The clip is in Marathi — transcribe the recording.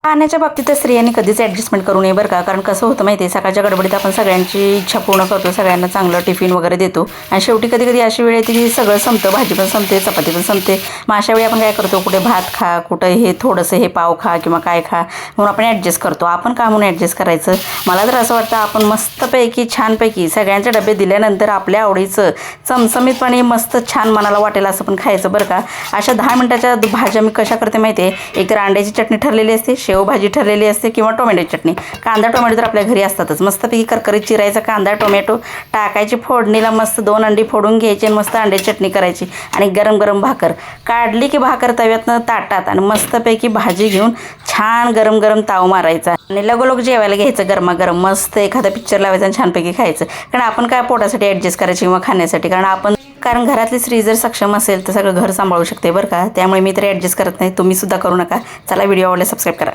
खाण्याच्या बाबतीत तर स्त्रियांनी कधीच ॲडजस्टमेंट करू नये बरं का. कारण कसं होतं माहिती आहे, सकाळच्या गडबडीत आपण सगळ्यांची इच्छा पूर्ण करतो, सगळ्यांना चांगलं टिफिन वगैरे देतो आणि शेवटी कधी कधी अशी वेळ येते की सगळं संपतं, भाजी पण संपते, चपाती पण संपते. मग अशा वेळी आपण काय करतो, कुठे भात खा, कुठं हे थोडंसं हे पाव खा किंवा काय खा म्हणून आपण ॲडजस्ट करतो. आपण का म्हणून ॲडजस्ट करायचं. मला तर असं वाटतं आपण मस्तपैकी छानपैकी सगळ्यांचे डबे दिल्यानंतर आपल्या आवडीचं चमचमीतपणे मस्त छान मनाला वाटेल असं पण खायचं बरं का. अशा 10 मिनिटाच्या भाज्या मी कशा करते माहिती आहे. एक तर अंड्याची चटणी ठरलेली असते, शेवभाजी ठरलेली असते किंवा टोमॅटोची चटणी. कांदा टोमॅटो तर आपल्या घरी असतातच. मस्तपैकी करकरीत चिरायचा कांदा टोमॅटो टाकायची फोडणीला, मस्त 2 अंडी फोडून घ्यायची आणि मस्त अंड्याची चटणी करायची आणि गरम गरम भाकर काढली की भाकर तव्यातनं ताटात आणि मस्तपैकी भाजी घेऊन छान गरम गरम ताव मारायचा आणि लगोलग जेवायला घ्यायचं गरमागरम. मस्त एखादा पिक्चर लावायचा आणि छानपैकी खायचं. कारण आपण काय पोटासाठी ॲडजस्ट करायचं किंवा खाण्यासाठी. कारण घरातली स्त्री जर सक्षम असेल तर सगळं घर सांभाळू शकते बरं का. त्यामुळे मी तरी ॲडजस्ट करत नाही, तुम्ही सुद्धा करू नका. चला, व्हिडिओ आवडला सबस्क्राईब करा.